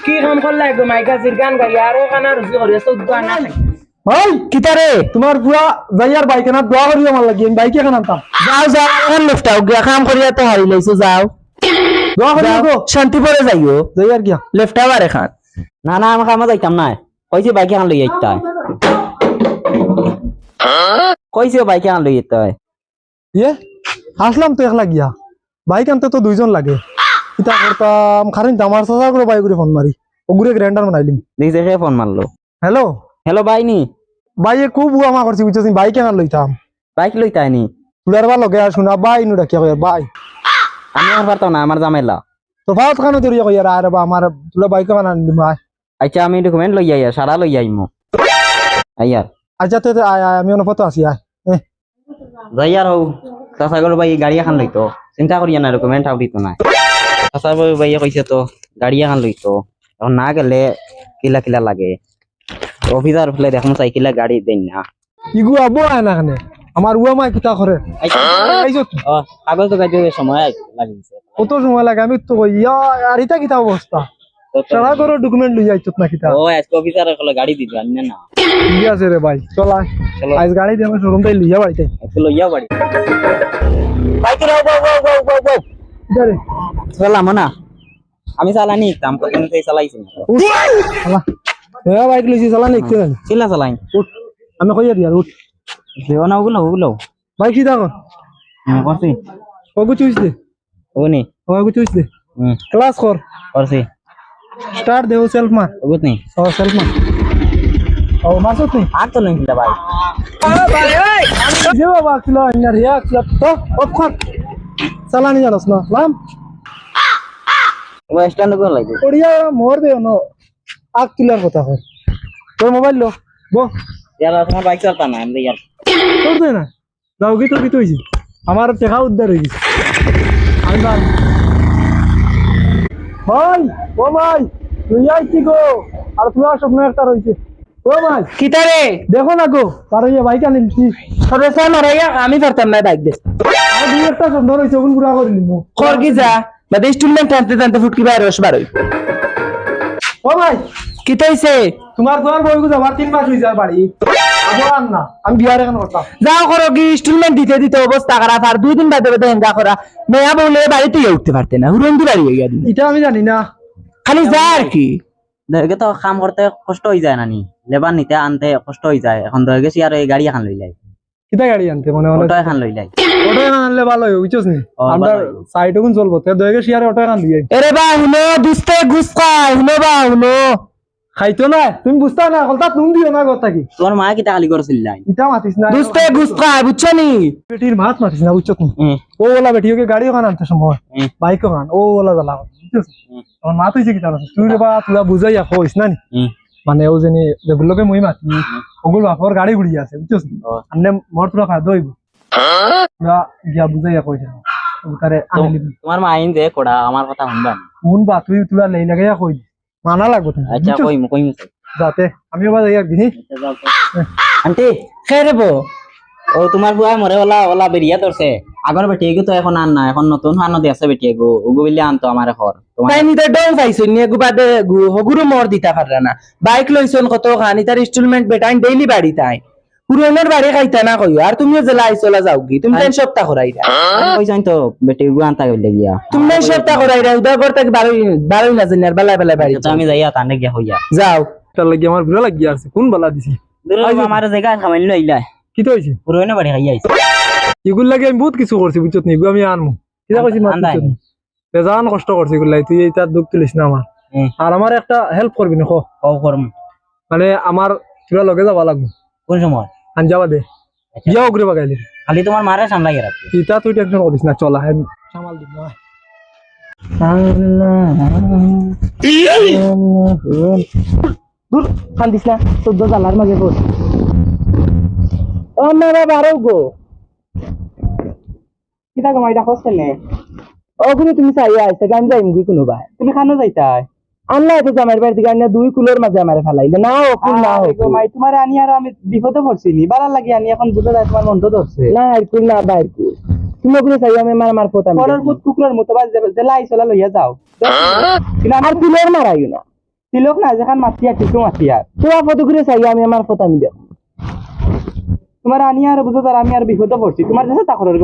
কি কাম করলা গো মাইকা জিরগান গাই আর ওখানে রুজি করিয়া চোদ্দ আনা ভাই কিতারে তোমার পুরা যাইয়ার বাইকে না দোয়া করিও আমার লাগি আমি বাইকে কেন আনতাম যাও যাও এখন লেফটাও গিয়া কাম করিয়া তো হারি লাইছো যাও দোয়া করিও গো শান্তি পরে যাইও যাইয়ার গিয়া লেফটাও আর এখান না না আমি কামে যাইতাম না কইছে বাইকে আন লই আইতা কইছে বাইকে আন লই আইতা ইয়ে আসলাম তো একলা গিয়া বাইক আনতে তো দুইজন লাগে কিতা করতাম খারিন আমার চাচা করে বাইক করে ফোন মারি ওগুরে গ্রাইন্ডার বানাইলিম দেখছে সে ফোন মারলো হ্যালো হ্যালো বাইনি বাইয়ে খুব বুয়ামা করছি বুঝছিস বাইক কেন লইতাম বাইক লইতাই নি তুলার বা লগে আসুন বাই নু ডাকিয়া কই বাই আমি আর পারতাম না আমার জামেলা তো ফাউত খানো তোর কই আর বা আমার তুলা বাইক বানান দিম ভাই আচ্ছা আমি ডকুমেন্ট লই আইয়া সারা লই আইমু আইয়ার আচ্ছা তো আমি অনুপত আছি আয় যাইয়ার হও চাচাগর ভাই গাড়ি এখন লইতো চিন্তা করিয়া না ডকুমেন্ট আউরিতো না চাচা ভাই কইছে তো গাড়ি এখন লইতো এখন না গেলে কিলা কিলা লাগে অফিসার ফেলে দেখুন সাইকেলে গাড়ি দেন না ইগু আবো আয় না খানে আমার উয়ামা কিতা করে আইছো কাগজ তো গাড়ি সময় লাগিছে কত সময় লাগে আমি তো কই ইয়া আর ইতা কিতা অবস্থা সারা করো ডকুমেন্ট লই যাইছত না কিতা ও আজকে অফিসার ফেলে গাড়ি দিবে আন্য না ঠিক আছে রে ভাই চল আয় চলো আজ গাড়ি দিয়ে আমি শোরুম তাই লিয়া বাড়িতে একটু লইয়া বাড়ি বাইক রাও গো গো গো গো গো ইদারে চলাম না আমি চালানি কাম করে কিন্তু চালাইছি না আলা এ বাইক লইছি চালা নিতে চিল্লা চালাই উঠ আমি কইয়া দিয়া উঠ দেও না ওগুলো ভাই কি দেখো করছি ওগু চুইস দে ওনি ওগু চুইস দে ক্লাস কর করছি স্টার্ট দেও সেলফ মার ওগুত নেই ও সেলফ মার ও মাসুত নি আর তো নাই ভাই যে বাবা কিলো ইনা রিয়া কিলো তো অফখান চালানি জানোস না লাম ও স্ট্যান্ড করে লাগে ওড়িয়া মোর দেও ন আক কিলোর কথা কর তোর মোবাইল লো বো यार তোমার বাইক চালাতা না আমি यार তোর দে না যাও কি তোর কি হইছে আমার টেকা উদ্ধার হই গেছে আমি ভাই ও ভাই তুই আইছি গো আর তোমার স্বপ্ন একটা রইছে ও ভাই কিতারে দেখো না গো পার ইয়া বাইক আনিছি সরসা মারাইয়া আমি পারতাম না বাইক দে আর দুই একটা স্বপ্ন রইছে ওগুন পুরা করে নিমু কর কি যা বাদে ইনস্টলমেন্ট টানতে টানতে ফুটকি বাইরে রস বারই ও ভাই কি তাইছে তোমার বইগু যাবার 3 মাস হইছে আর বাড়ি আবার না আমি বিয়ার এখন করতাম যাও করো কি ইনস্টলমেন্ট দিতে দিতে অবস্থা খারাপ আর 2 দিন বাদে বাদে হেঙ্গা করা মেয়া বলে বাড়িতে উঠতে পারতে না হুরন্দি বাড়ি হইয়া দিন এটা আমি জানি না খালি যা আর কি দেখে তো কাম করতে কষ্ট হই যায় নানি লেবার নিতে আনতে কষ্ট হই যায় এখন ধরে গেছি আর এই গাড়ি এখন লই লাই কিটা গাড়ি আনতে মনে হয় অটো এখন লই লাই অটো এখন আনলে ভালো হয় বুঝছস নি আমরা সাইড গুন চলবো তে দয়গে শেয়ারে অটো এখন দিয়ে এরে বা হুনো দুস্তে গুস খায় হুনো বা হুনো খাইতো না তুমি বুঝতা না কলতা তুমি দিও না কথা কি তোমার মা কিটা খালি করছিল লাই ইটা মাতিস না দুস্তে গুস খায় বুঝছো নি বেটির মাত মাতিস না বুঝছো তুমি ও ওলা বেটিওকে গাড়ি ওখানে আনতে সময় বাইক ওখান ও ওলা জ্বালা বুঝছস আমার মাত হইছে কিটা তুই রে বা তুই বুঝাইয়া কইস না নি মানে ও জানি যেগুলোকে মই মাতি ওগুলো বাপর গাড়ি ঘুরি আছে বুঝছস আমনে মোর তোরা ফায়দা হইব না গিয়া বুঝাইয়া কইছে ওটারে আনলি তোমার মা আইন দে কোড়া আমার কথা শুনবা কোন বা তুই তুলা লই লাগাইয়া কই মানা লাগবো তুমি আচ্ছা কইম যাতে আমিও বা যাই একদিন আন্টি খেরে বো ও তোমার বুয়া মরে ওলা বেরিয়া ধরছে আগর বেটিয়ে তো এখন আন না এখন নতুন হানো দি আছে বেটিয়ে গো ওগো বিলে আনতো আমার ঘর তোমার তাই নিতে ডং পাইছো নিয়ে গুবাদে হগুরু মর দিতা পাররা না বাইক লইছন কত খানি তার ইনস্টলমেন্ট বেটাইন ডেইলি বাড়ি তাই পুরনের বাড়ি খাইতা না কইও আর তুমিও জেলা আইছলা যাও কি তুমি তেন সপ্তাহ করাইরা কই জান তো বেটি গো আনতা গইলে গিয়া তুমি তেন সপ্তাহ করাইরা উদা করতে বারোই না জানি আর বেলা বেলা বাড়ি তো আমি যাইয়া তানে গিয়া হইয়া যাও তার লাগি আমার বুড়া লাগি আছে কোন বালা দিছি দূরে আমার জায়গা খামাইল লইলা কি তো হইছে পুরোনো বাড়ি খাইয়া আইছে এগুলো লাগে আমি বহুত কিছু করছি বুঝছত নি আমি আনমু কিটা কইছি না বেজান কষ্ট করছি এগুলাই তুই এইটা দুঃখ তুলিস না আমার আর আমার একটা হেল্প করবি না কও করম মানে আমার তোরা লগে যাবা লাগবে কোন সময় আন যাবা দে গিয়া উগরে বাগাইলি খালি তোমার মারে সামলাই রাখি ইটা তুই টেনশন করিস না চলা আমি সামাল দিব না দূর কান্দিস না 14 জালার মাঝে বস ও না বাবা আরো গো কিটা গমাইটা হস্টেলে ও গুলো তুমি চাইয়া আইছে গান যাইম গি কোনো ভাই তুমি খানো যাইতা আনলা তো জামাইর বাড়ি থেকে আনিয়া 2 কুলোর মাঝে আমারে ফেলাইলে না ও কুল না ও গমাই তোমার আনি আর আমি বিপদে পড়ছিনি বালা লাগি আনি এখন বুঝা যায় তোমার মন তো ধরছে না আর কুল না বাইর কুল তুমি ওগুলো চাইয়া আমি মার পতাম পরের ফুট কুকুরের মতো বাজ জেলা আইছলা লইয়া যাও আর কুলোর মারাইও না তিলক না যেখান মাতি আছে তো মাতি আর তোমার ফটো করে চাই আমি আমার ফটো আমি দেখ তোমার আনি আর বুঝো তার আমি আর বিপদে পড়ছি তোমার কাছে তা করার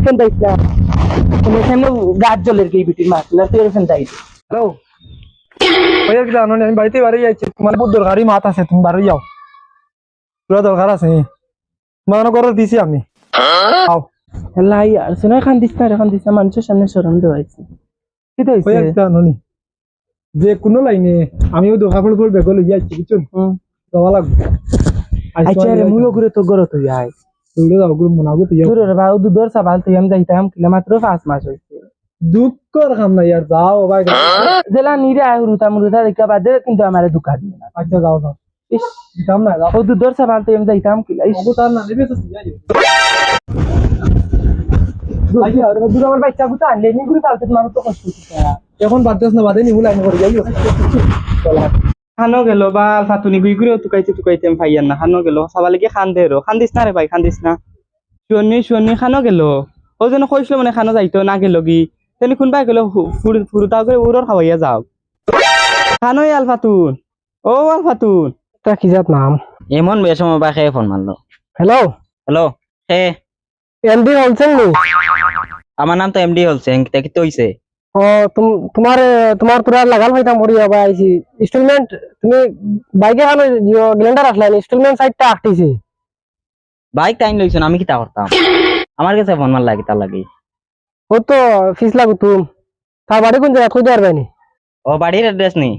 ফেন দাইছ না তুমি সামনে গাছ জলের কি বিটির মাছ না তুই ফেন দাইছ হ্যালো ভাইয়া কি জানো আমি বাড়িতে বাড়ি যাচ্ছি তোমার বহুত দরকারি মাত আছে তুমি বাড়ি যাও পুরো দরকার আছে তোমার করে দিছি আমি আও লাই আর শুনে খান দিস না মানুষের সামনে শরম দেওয়াইছে কি তো ভাইয়া হইছে কি জানো নি যে কোনো লাইনে আমিও দোকান পড় বেগ লই যাচ্ছি বুঝছো যাওয়া লাগবে আচ্ছা রে মুলো করে তো গরত হই আই তুই যাও গুলো মনাবো তুই দূর রে ভাই দুধর সাবাল তুই আমি যাইতাম কিলা মাত্র 5 মাস হইছে দুঃখ কর খাম না यार যাও ভাই জেলা নিরে আই মুরুতা দেখা বাদে কিন্তু আমারে দুকা দিবে না আচ্ছা যাও যাও ইস যাম না যাও ও দুধর সাবাল তুই আমি যাইতাম কিলা ইস ও তার না নেবে তো যাই আচ্ছা আর দুধ আমার বাচ্চা গুতা আনলে নি করে কালকে মানুষ তো কষ্ট হচ্ছে এখন বাদ দাস না বাদে নি লাইন করে যাইও চল খানো গেল বা ফাতুনি গুই গুলো তুকাইতে আমি ভাইয়ার না খানো গেল সবালে কি খান দে রো খান দিস না রে ভাই খান দিস না শুনি খানো গেল ও যেন কইছিল মানে খানো যাইতো না গেল কি তেনি কোনবা গেল ফুরুতা করে ওরর খাওয়াইয়া যাও খানোই আল ফাতুন ও আল ফাতুন তা কি জাত নাম এমন বেসময় বা খেয়ে ফোন মারলো হ্যালো হ্যালো হে এমডি হোলসেল নি আমার নাম তো এমডি হলছে কি তো হইছে ও তোমার পুরা লাগাল হইতাম পড়িয়া বা আইছি ইনস্টলমেন্ট তুমি বাইকে খানো গ্লেন্ডার আসলেন ইনস্টলমেন্ট সাইডটা আটটিছে বাইক টাইম লইছ আমি কি তা করতাম আমার কাছে ফোন মারলা কি তা লাগি ও তো ফিস লাগু তুম তার বাড়ি কোন জায়গা কই দেয়ার বাইনি ও বাড়ির অ্যাড্রেস নি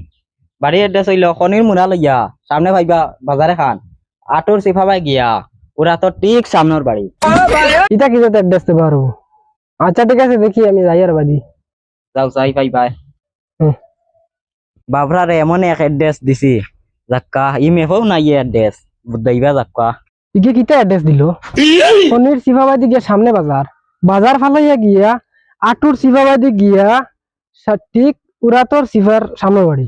বাড়ির অ্যাড্রেস হইল খনির মুরা লইয়া সামনে ভাইবা বাজারে খান আটোর সিফা বাই গিয়া ওরা তো ঠিক সামনের বাড়ি ইটা কি জাত অ্যাড্রেস তে পারবো আচ্ছা ঠিক আছে দেখি আমি যাই আর বাদি যাও যাই ভাই বাই বাবরা রে এমন এক অ্যাড্রেস দিছি জাক্কা ই মেফও নাই অ্যাড্রেস বুদাইবা জাক্কা ইকে কিটা অ্যাড্রেস দিল পনির সিফাবাদি গিয়া সামনে বাজার ফালাইয়া গিয়া আটুর সিফাবাদি গিয়া ঠিক উরাতর সিফার সামনে বাড়ি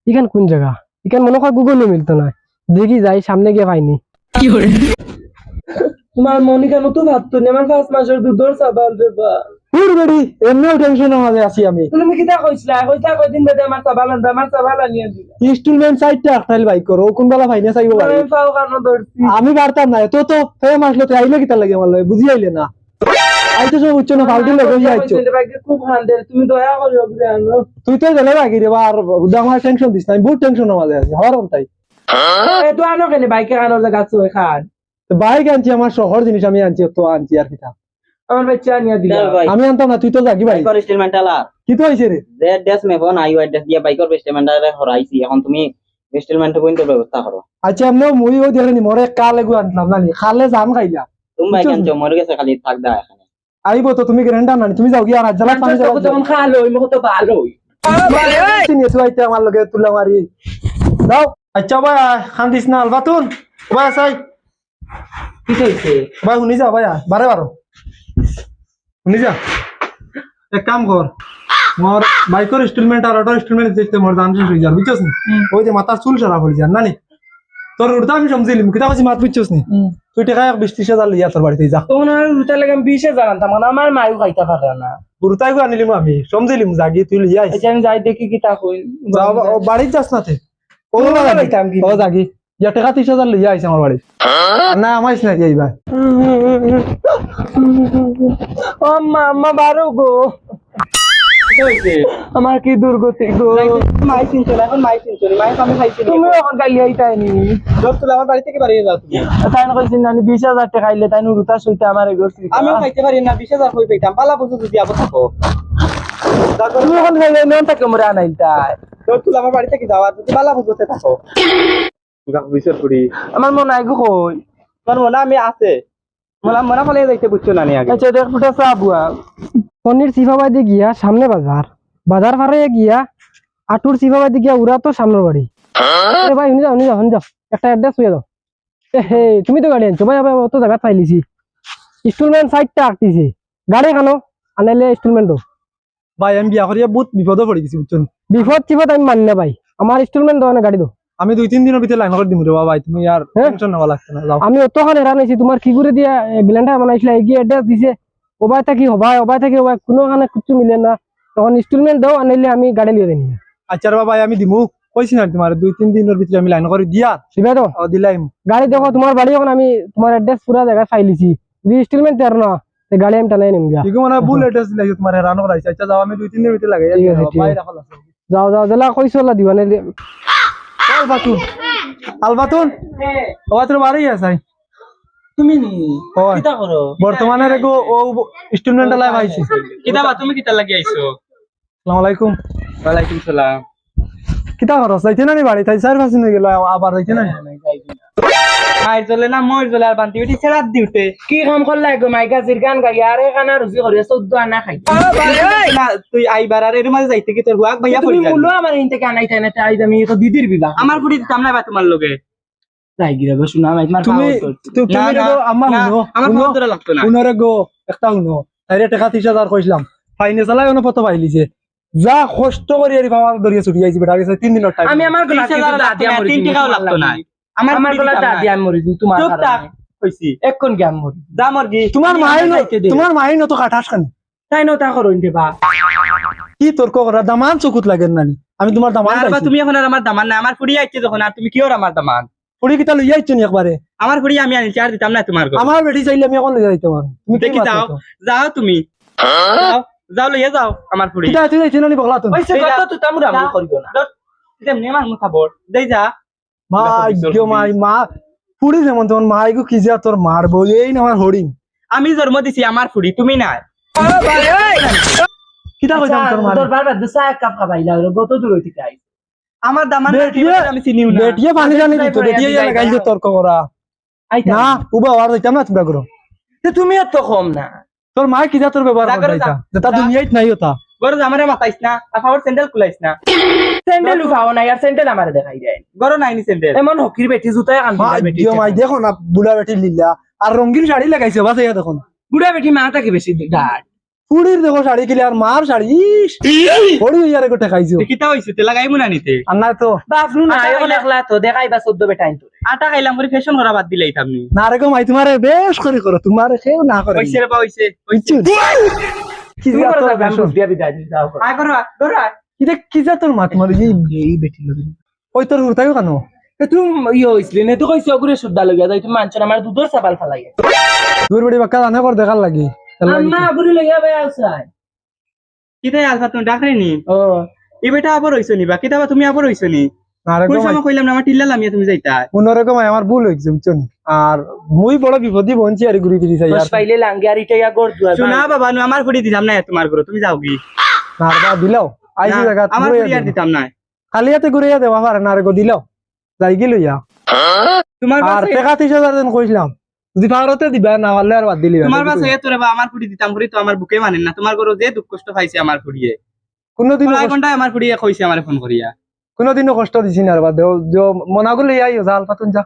ইখান কোন জায়গা ইখান মনে হয় গুগলে মিলতো না দেখি যাই সামনে গিয়ে পাইনি তোমার মনিকা মতো ভাবতো না আমার 5 মাসের দুধর সাবাল রে বা পুর বেড়ি এমনিও টেনশনের মাঝে আছি আমি তুমি কিটা কইছলা কয়দিন বাদে আমার সাবাল আনিয়া দিলা ইনস্টলমেন্ট সাইডটা আটটাইল বাইক করো কোন বেলা ভাই না চাইবো বাড়ি আমি পাও কারণ ধরছি আমি পারতাম না তো ফেম আসলো তো আইলে কিতা লাগে আমার লাগে বুঝি আইলে না আইতো সব উচ্চ না ফালতু লোক হই আইছো খুব হান্ডে তুমি দয়া করে ওরে আনো তুই তো গেলে বাকি রে আর আমার টেনশন দিস না আমি বহুত টেনশনের মাঝে আছি হওয়ার তাই এ তো আনো কেন বাইকে আনো জায়গা চুই খান বাইক আনছি আমার শহর জিনিস আমি আনছি তো আনছি আর কিতা আমার বাচ্চা আনিয়া দিলা আমি আনতাম না তুই তো যাগি ভাই বাইকর স্টেলমেন্টালা কি তো হইছে রে যে অ্যাড্রেস মেফো নাই ওই অ্যাড্রেস দিয়া বাইকর স্টেলমেন্টারে হরাইছি এখন তুমি স্টেলমেন্ট কইতে ব্যবস্থা করো আচ্ছা এমনি মুই ও দেখনি মরে কালে গু আনলাম না খালে জাম খাইলা তুমি বাইক আনছো মরে গেছে খালি থাক দা এখানে আইবো তো তুমি গ্যারান্টি না তুমি যাও গিয়া আর জালা পানি যাও যখন খালো ওই মতো ভালো চিনি তুই আইতে আমার লগে তুলা মারি দাও আচ্ছা ভাই খান্দিস না আলবাতুন ভাই আসাই কি কইছে ভাই শুনি যা ভাই বারে বারো শুনি যা এক কাম কর মোর বাইকের ইনস্টলমেন্ট আর অটো ইনস্টলমেন্ট দিতে মোর দাম শেষ হয়ে যার বুঝছস নি ওই যে মাথার চুল সারা পড়ে যান না নি তোর উড়তা আমি সমঝিলিম কিতা কইছি মাত বুঝছস নি তুই টাকা 20-30 লইয়া তোর বাড়িতে যা তখন আর রুটা লাগে 20 জানাতাম না আমার মায়ু খাইতা পারে না উড়তাই গো আনিলিম আমি সমঝিলিম জাগি তুই লইয়া আইস আচ্ছা আমি যাই দেখি কি তা কই যাও বাড়ি যাস না তে ও যাইতাম কি ও জাগি ইয়া টাকা 30,000 লইয়া আইস আমার বাড়ি না আমাইস না যাইবা ও মামা বারো গো আমার কি দুর্গতি গো মাই চিনছো এখন মাই চিনছো মাই আমি খাইছি তুমি এখন গালি আইতাইনি দোস্ত আমার বাড়ি থেকে বাড়ি যাও তুমি তাই না কইছিন না 20,000 টাকা খাইলে তাই রুতা সইতে আমারে গছি আমিও খাইতে পারি না 20,000 কই পেতাম পালা বুঝু যদি আবো থাকো তুমি এখন খাইলে নন টাকা মরে আনাই তাই দোস্ত আমার বাড়ি থেকে যাওয়া যদি পালা বুঝতে থাকো বিচার করি আমার মনে হয় গো কই তোর মনে আমি আছে মনে ফলে যাইতে বুঝছো না নি আগে আচ্ছা দেখ ফুটা সাবুয়া পনির সিফাবাদি গিয়া সামনে বাজার ফারে গিয়া আটুর সিফাবাদি গিয়া উড়া তো সামনের বাড়ি আরে ভাই শুনি যাও একটা অ্যাড্রেস হয়ে দাও হে তুমি তো গাড়ি আনছো ভাই ভাই অত জায়গা পাইলিছি ইনস্টলমেন্ট সাইডটা আটতিছে গাড়ি খানো আনাইলে ইনস্টলমেন্ট ভাই আমি বিয়া করিয়া বহুত বিপদে পড়ে গেছি বুঝছো বিপদ চিপদ আমি মানি না ভাই আমার ইনস্টলমেন্ট দাও না গাড়ি দাও আমি 2-3 দিনের ভিতরে লাইন করে দিমু রে ভাই তুমি আর টেনশন নেওয়া লাগছে না যাও আমি অতখান এরা নাইছি তোমার কি করে দিয়া গ্ল্যান্ডার বানাইছিলা এগিয়ে অ্যাড্রেস দিছে ওবাই থাকি হবাই ওবাই থাকি ওবাই কোনোখানে কিছু মিলে না তখন ইনস্টলমেন্ট দাও আনাইলে আমি গাড়ি লিয়ে দিই আচ্ছা রে বাবা আমি দিমু কইছি না তোমার 2-3 দিনের ভিতরে আমি লাইন করে দিয়া দিবে তো দিলাইম গাড়ি দেখো তোমার বাড়ি এখন আমি তোমার অ্যাড্রেস পুরা জায়গায় ফাইলিছি যদি ইনস্টলমেন্ট দের না তো গাড়ি আমি টানাই নিম গিয়া ঠিক মানে ভুল এড্রেস দিলাই তোমার রানো করাইছে আচ্ছা যাও আমি 2-3 দিনের ভিতরে লাগাই ঠিক আছে, ঠিক আছে। বাইরে রাখা আছে যাও যাও জেলা কইছো লা দিবানে আলবাতুন আলবাতুন ও তোর বাড়ি আছে তুমি নি হয় কিতা করো বর্তমানে রেগো ও স্টুডেন্ট লাইভ আইছে কিতা বা তুমি কিতা লাগি আইছো আসসালামু আলাইকুম ওয়ালাইকুম সালাম কিতা করছ যাইতে না নি বাড়ি তাই 4-5 দিন হয়ে গেল আবার যাইতে না মাইর জ্বলে না মই জ্বলে আর বান্তি উঠি ছেড়া দিউতে কি কাম করলা গো মাইকা জিরগান গাই আরে কানা রুজি করি 14 আনা খাই না তুই আইবার আর এর মাঝে যাইতে কি তোর হুয়াক ভাইয়া তুমি পড়ি বলো আমার ইনতে কে আনাই তাই না আই আমি তো দিদির বিবাহ আমার ফুড়ি দিতাম না ভাই তোমার লগে যাই গিরা গো শুনা মাই তোমার তুমি তুমি রেগো আম্মা না, হুনো আমার ফোন ধরে লাগতো না হুনো রেগো একটা হুনো তাইরে টাকা 30,000 কইছিলাম ফাইনে চালাই অন পত পাইলিছে যা কষ্ট করি আর বাবা দরিয়া ছুটি আইছি বেটা গেছে 3 দিনের টাইম আমি আমার গলা 30,000 দাদি লাগতো না, 3 টাকাও লাগতো না আমার ফুড়ি গলা দিতাম দাদি না। আমি মরি তোমার চুপ থাক কারণে কইছি এখন কি আমি মরি যা মরগি তোমার মাই যাইতে দে। তোমার মাই তো কাটাস কানে তাই না তা করো ইনতে বা কি তর্ক করা দামান চকুত লাগেন নানি আমি তোমার দামান আর বা পাইছি তুমি এখন আর আমার দামান না আমার ফুড়ি আইছে যখন আর তুমি কি ওর আমার দামান পুরি কিতা লইয়া আইছো নি একবারে আমার ফুড়ি আমি আনি চার দিতাম না তোমার ঘরে। আমার বেটি চাইলে আমি এখন লইয়া যাইতে পারো তুমি কি দেখি মাছ যাও খাইছো? যাও তুমি যাও যাও লইয়া যাও আমার ফুড়ি কিতা তুই যাইছো নানি বগলা তুমি ওইসে কত তো তামুরা আমি করিও না যেমনি আমার মুখা বড় দেই যা মাই গো মাই মা পুরি যেমন তোমার মাই গো কি যা তোর মারবো এই না আমার হরিণ আমি জন্ম দিছি আমার ফুড়ি তুমি না কিতা কইতাম তোর মার তোর বারবার দুসা এক কাপ খাবাইলা কত দূর হইতে চাই আমার দামান বেটিয়ে আমি চিনিও না বেটিয়ে পানি জানি দিত বেটিয়ে ইয়া লাগাইছে তর্ক করা আইতা না উবা আর যাইতাম না তোমরা করো তুমি তো কম না তোর মাই কি যা তোর ব্যবহার যা করো, করতাইতা যা। যেটা দুনিয়াত নাই ওটা গরো আমারে মাতাইছ না আর পাওয়ার স্যান্ডেল কুলাইছ না স্যান্ডেল উঠাও না আর স্যান্ডেল আমারে দেখাই যায় গরো নাইনি স্যান্ডেল এমন হকির বেটি জুতায় কান মাই বেটি গো মাই দেখো না বুড়া বেটি লিলা আর রঙিন শাড়ি লাগাইছে বাস ইয়া দেখো না বুড়া বেটি মাথা কি বেশি ডাট পুড়ির দেখো শাড়ি কিলে আর মার শাড়ি ইস পড়ি ইয়ারে গোটে খাইছো কিতা হইছে তে লাগাইমু না নিতে আর না তো বাপনু না এখন একলা তো দেখাইবা 14 বেটা আইতো আটা খাইলাম করে ফ্যাশন করা বাদ দিলাই থামনি না রে গো মাই তোমারে বেশ করে করো তোমারে কেউ না করে হইছে রে বা হইছে কিচ্ছু কি তুমি যা করে তোর যাবে আমি বেশন বিয়া বিদায় যাও আয় গরো গরো কিরে কি যা তোর মাত মারি এই বেটি লাগে ওই তোর হুরতাইও কেন তুমি ইয়ে হইছিল নে তো কইছো গুরে সুদ্দা লইয়া যাই তুমি মানছ না আমার দুধর সাবাল ফালাই দূর বেটি বাক্কা রান্না কর দেখার লাগি আম্মা গুরে লইয়া ভাই আউসাই কিতাই আলফা তুমি ডাকরে নি ও এই বেটা আবার হইছো নি বা কিতাবা তুমি আবার হইছো নি না রে কোন গো মাই সময় কইলাম না আমার টিল্লা লামিয়া তুমি যাইতা অন্যরকম আমার ভুল হয়েছে বুঝছেন আর মুই বড় বিপদী বঞ্চি আর ঘুরি ফিরি চাই আর বস পাইলে লাঙ্গে আর ইটা গড় দুয়ার শোনা বাবা নু আমার ফুড়ি দিতাম না তোমার ঘরে তুমি যাও কি নারবা দিলাও আইছি না, জায়গা আমার ফুড়ি আর দিতাম না খালি হাতে ঘুরে দেওয়া পারে না রে গো দিলাও যাই গেল ইয়া তোমার আর বাসে টাকা 30,000 দিন কইছিলাম যদি পারতে দিবা না পারলে আর বাদ দিলি তোমার বাসে তোরে বা আমার ফুড়ি দিতাম ফুড়ি তো আমার বুকে মানেন না তোমার ঘরে যে দুঃখ কষ্ট পাইছে আমার ফুড়িয়ে কোনদিন কয় ঘন্টায় আমার ফুড়িয়ে কইছে আমার ফোন করিয়া কোনদিনও কষ্ট দিছি না রে বাদ দেও যে মনা করলে আইও জাল পাতুন যা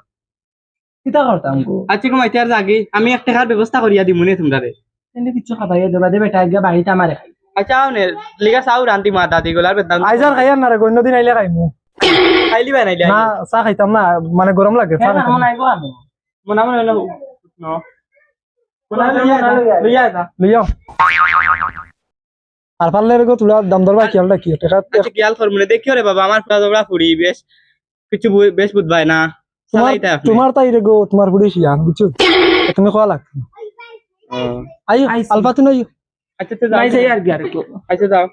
কিতা করতাম গো আচ্ছা কমাইতে আর জাগি আমি এক টাকার ব্যবস্থা করিয়া দিমুনে তোমরারে এনে কিছু খাবাই দেবা দে বেটা গিয়া বাড়িতে আমারে খাই আচ্ছা আউনে লিগা চাও রান্তি মা দাদি গোলার বেদাম আইজার খাইয়ার না রে অন্যদিন আইলে খাইমু খাইলি বাই নাইলে না চা খাইতাম না মানে গরম লাগে চা হ্যাঁ খাইতাম মন আইবো আমি মনা মনে হলো নো মনা লইয়া যা লইও আর পারলে রে গো তুলা দাম দরবা খেয়ালটা কি টাকা আচ্ছা কি আল ফরমুলে দেখিও রে বাবা আমার ফুড়া দবড়া ফুড়ি বেশ কিছু বেশ বুঝবাই না তোমার চালাইতে আপনি তোমার তাই রে গো তোমার বুড়ি শিয়ান বুঝছো তুমি কোয়া লাগতো আই আইসি। আলফা তুই নই আচ্ছা তো যাও নাই যাই আর গিয়া রে গো আচ্ছা যাও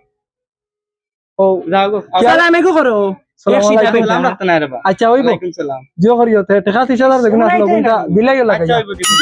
ও যাও গো সালাম আলাইকুম করো সালাম আলাইকুম। সালাম রাখতে না রে বাবা আচ্ছা ওইব ওয়ালাইকুম সালাম জিও করিও টাকা 30,000 দেখুন আসলো কোনটা দিলাই লাগে আচ্ছা ওইব কিছু